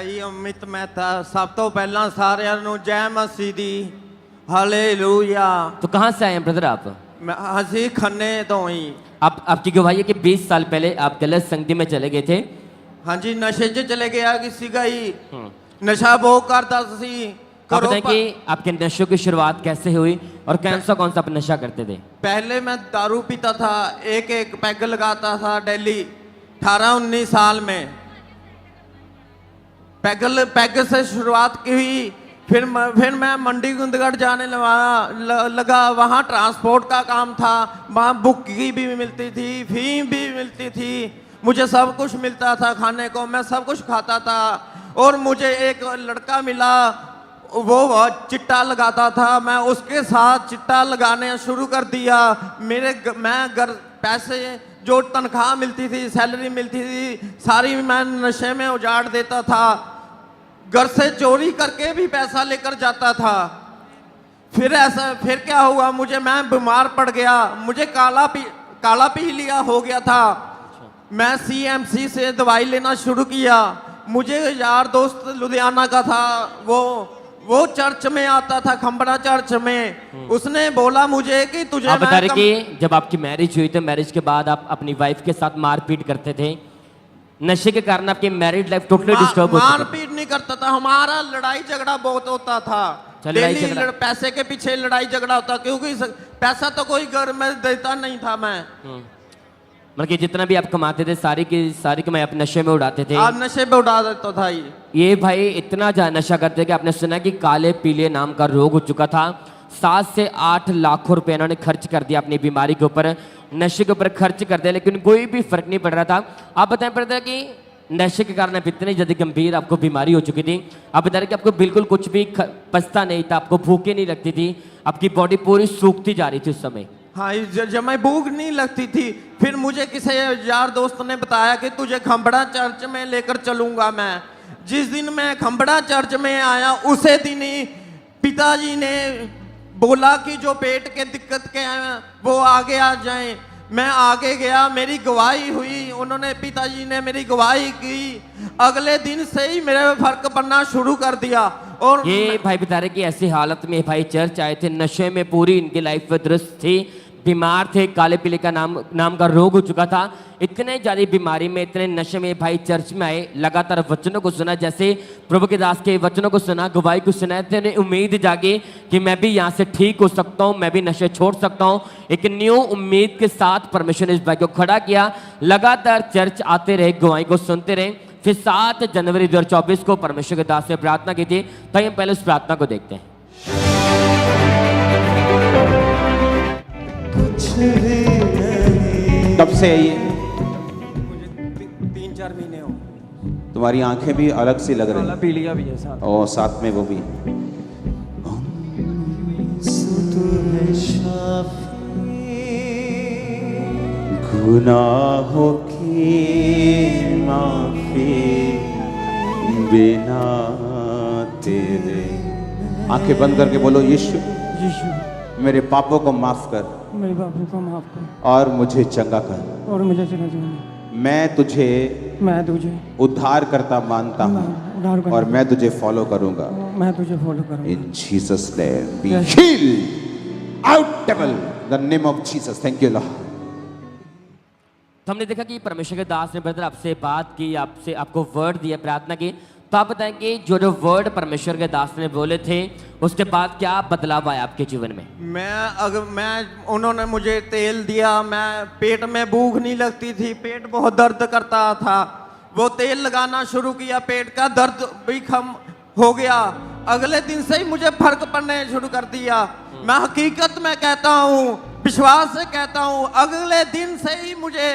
ਜੀ ਅਮਿਤ ਮਹਿਤਾ सब तो पहला ਸਾਰਿਆਂ ਨੂੰ जय मसीह दी हालेलुया। तो कहाँ से आए हैं ब्रदर आप? मैं हसी खन्ने तो ही। आपकी गवाही है कि 20 साल पहले आप गलत संगति में चले गए थे। हाँ जी, नशे च चले गया किसी का ही नशा बहुत करता सी। आप बताएं कि आपके नशों की शुरुआत कैसे हुई और कौन सा आप नशा करते थे? पहले मैं दारू पीता था, एक पैग लगाता था डेली 18-19 साल में। पैग से शुरुआत की हुई। फिर मैं मंडी गुंदगढ़ जाने लगा। वहाँ ट्रांसपोर्ट का काम था, वहाँ बुक्की भी मिलती थी, फीम भी मिलती थी, मुझे सब कुछ मिलता था खाने को, मैं सब कुछ खाता था। और मुझे एक लड़का मिला, वो चिट्टा लगाता था, मैं उसके साथ चिट्टा लगाने शुरू कर दिया। मैं घर पैसे जो तनख्वाह मिलती थी, सैलरी मिलती थी, सारी मैं नशे में उजाड़ देता था। घर से चोरी करके भी पैसा लेकर जाता था। फिर क्या हुआ, मैं बीमार पड़ गया, मुझे काला पीलिया हो गया था। मैं CMC से दवाई लेना शुरू किया। मुझे यार दोस्त लुधियाना का था, वो चर्च में आता था, खंबड़ा चर्च में। उसने बोला मुझे कि तुझे आप बता रहे कि जब आपकी मैरिज हुई तो मैरिज के बाद आप अपनी वाइफ के साथ मारपीट करते थे, नशे के कारण आपकी मैरिड लाइफ टोटली डिस्टर्ब हो चुकी है। मारपीट नहीं करता था, हमारा लड़ाई झगड़ा बहुत होता था। डेली पैसे के पीछे लड़ाई झगड़ा होता, क्योंकि पैसा तो कोई घर में देता नहीं था। मैं मतलब कि जितना भी आप कमाते थे सारी की कमाई आप नशे में उड़ाते थे। आप नशे में उड़ा देता था। ये भाई इतना नशा करते कि आपने सुना कि काले पीले नाम का रोग हो चुका था। 7 से 8 लाख रुपए इन्होंने खर्च कर दिया अपनी बीमारी के ऊपर, नशे के ऊपर खर्च कर दिया, लेकिन कोई भी फर्क नहीं पड़ रहा था। आप बताएं पड़ता कि नशे के कारण आप इतनी ज्यादा गंभीर आपको बीमारी हो चुकी थी। आप बता रहे कि आपको बिल्कुल कुछ भी पछता नहीं था, आपको भूखे नहीं लगती थी, आपकी बॉडी पूरी सूखती जा रही थी उस समय। हाँ, जब मैं भूख नहीं लगती थी, फिर मुझे किसी यार दोस्त ने बताया कि तुझे खंबड़ा चर्च में लेकर चलूंगा मैं। जिस दिन मैं खंबड़ा चर्च में आया उसे दिन ही पिताजी ने बोला कि जो पेट के दिक्कत के हैं वो आगे आ जाएं। मैं आगे गया, मेरी गवाही हुई, उन्होंने पिताजी ने मेरी गवाही की। अगले दिन से ही मेरे फर्क पड़ना शुरू कर दिया। और ये भाई बता रहे कि ऐसी हालत में भाई चर्च आए थे, नशे में पूरी इनकी लाइफ दुरुस्त थी, बीमार थे, काले पीले का नाम का रोग हो चुका था। इतने ज्यादा बीमारी में, इतने नशे में भाई चर्च में आए, लगातार वचनों को सुना, जैसे प्रभु के दास के वचनों को सुना, गवाही को सुना, इतने उम्मीद जागी कि मैं भी यहाँ से ठीक हो सकता हूँ, मैं भी नशे छोड़ सकता हूँ। एक न्यू उम्मीद के साथ परमेश्वर ने इस भाई को खड़ा किया। लगातार चर्च आते रहे, गवाही को सुनते रहे। फिर 7 जनवरी 2024 को परमेश्वर के दास ने प्रार्थना की थी। तो हम पहले उस प्रार्थना को देखते हैं। कब से है ये? मुझे 3-4 महीने हो। तुम्हारी आंखें भी अलग सी लग रही हैं। पीलिया भी है साथ। और साथ में वो भी। गुनाहों की माफी बिना तेरे। आंखें बंद करके बोलो, यीशु मेरे पापों को माफ कर, मेरे पापों को माफ कर और मुझे चंगा कर, और मुझे चला जाना। मैं तुझे उद्धार करता मानता हूँ और मैं तुझे फॉलो करूंगा। मैं तुझे फॉलो करूंगा। इन Jesus name be healed out devil, the name of Jesus. Thank you Lord. तो हमने देखा कि परमेश्वर के दास ने ब्रदर आपसे बात की, आपको वर्ड दिया, प्रार्थना की। तो आप बताएं कि जो वर्ड परमेश्वर के दास ने बोले थे उसके बाद क्या बदलाव आया आपके जीवन में? उन्होंने मुझे तेल दिया, मैं पेट में भूख नहीं लगती थी, पेट बहुत दर्द करता था। वो तेल लगाना शुरू किया, पेट का दर्द भी कम हो गया। अगले दिन से ही मुझे फर्क पड़ने शुरू कर दिया। मैं हकीकत में कहता हूँ, विश्वास से कहता हूँ, अगले दिन से ही मुझे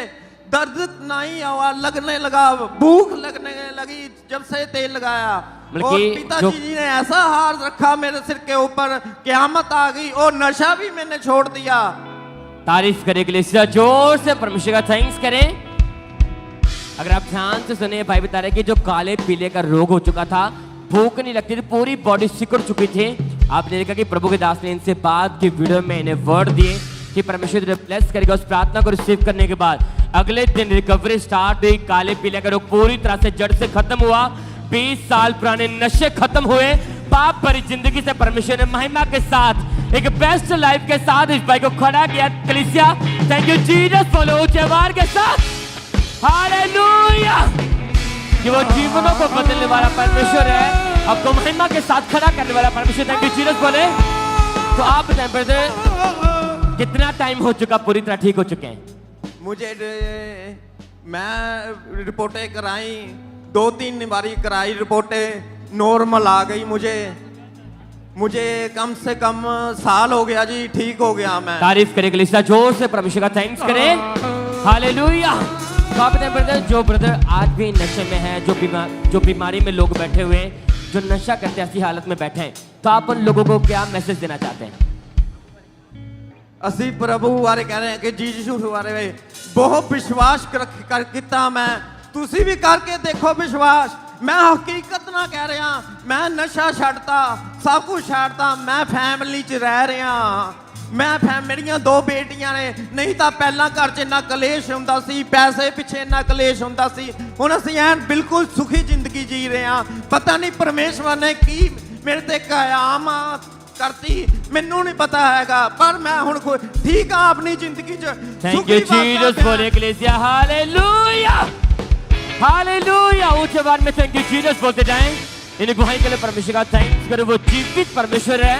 दर्द नहीं हुआ, लगने लगा, भूख लगने लगी जब से तेल लगाया। और पिताजी जी ने ऐसा हार रखा मेरे सिर के ऊपर, क़यामत आ गई और नशा भी मैंने छोड़ दिया। तारीफ करने के लिए जोर से परमेश्वर का थैंक्स करें। अगर आप ध्यान से सुने, भाई बता रहे कि जो काले पीले का रोग हो चुका था, भूख नहीं लगती थी, पूरी बॉडी सिकुड़ चुकी थी। आपने देखा कि प्रभु के दास ने इनसे बात की, वीडियो में इन्हें वर्ड दिए कि परमेश्वर ब्लेस करेगा। उस प्रार्थना को रिसीव करने के बाद अगले दिन रिकवरी स्टार्ट हुई। काले पीले का रोग पूरी तरह से जड़ से खत्म हुआ। 20 साल पुराने नशे खत्म हुए, पाप भरी जिंदगी से परमेश्वर ने महिमा के साथ एक बेस्ट लाइफ के साथ इस भाई को खड़ा किया। कलीसिया थैंक यू जीसस, बोलो ऊंचे आवाज के साथ हालेलुया। कि वो जीवनों को बदलने वाला परमेश्वर है, आपको महिमा के साथ खड़ा करने वाला परमेश्वर। थैंक यू जीसस बोले। तो आप बताएं ब्रदर, कितना टाइम हो चुका पूरी तरह ठीक हो चुके हैं? मैं रिपोर्टें कराई, 2-3 बारी कराई रिपोर्टें, नॉर्मल आ गई। मुझे कम से कम साल हो गया जी, ठीक हो गया मैं। तारीफ करें कलीसिया, जोर से परमेश्वर का थैंक्स करें। हालेलुया। तो आप बताएं ब्रदर, जो ब्रदर आज भी नशे में है, जो बीमारी में लोग बैठे हुए हैं, जो नशा करते ऐसी हालत में बैठे हैं, तो आप उन लोगों को क्या मैसेज देना चाहते हैं? ਅਸੀਂ ਪ੍ਰਭੂ ਬਾਰੇ ਕਹਿ ਰਹੇ ਹਾਂ ਕਿ ਯੀਸ਼ੂ ਬਾਰੇ ਬਹੁਤ ਵਿਸ਼ਵਾਸ ਕਰ ਕੀਤਾ ਮੈਂ। ਤੁਸੀਂ ਵੀ ਕਰਕੇ ਦੇਖੋ ਵਿਸ਼ਵਾਸ। ਮੈਂ ਹਕੀਕਤ ਨਾਲ ਕਹਿ ਰਿਹਾ, ਮੈਂ ਨਸ਼ਾ ਛੱਡਤਾ, ਸਭ ਕੁਝ ਛੱਡਤਾ, ਮੈਂ ਫੈਮਿਲੀ 'ਚ ਰਹਿ ਰਿਹਾ। ਮੇਰੀਆਂ 2 ਬੇਟੀਆਂ ਨੇ, ਨਹੀਂ ਤਾਂ ਪਹਿਲਾਂ ਘਰ 'ਚ ਇੰਨਾ ਕਲੇਸ਼ ਹੁੰਦਾ ਸੀ, ਪੈਸੇ ਪਿੱਛੇ ਇੰਨਾ ਕਲੇਸ਼ ਹੁੰਦਾ ਸੀ। ਹੁਣ ਅਸੀਂ ਐਨ ਬਿਲਕੁਲ ਸੁਖੀ ਜ਼ਿੰਦਗੀ ਜੀ ਰਹੇ ਹਾਂ। ਪਤਾ ਨਹੀਂ ਪਰਮੇਸ਼ਵਰ ਨੇ ਕੀ ਮੇਰੇ ਤੇ ਕਯਾਮਤ करती, मैनू नहीं पता हैगा, पर मैं हुण ठीक हाँ अपनी जिंदगी च। थैंक यू जीसस बोले कलीसिया, हालेलुया हालेलुया। ऊंचे आवाज में थैंक यू जीसस बोलते जाएं। इन गुहाई के लिए परमेश्वर का थैंक्स करो, वो जीवित परमेश्वर है।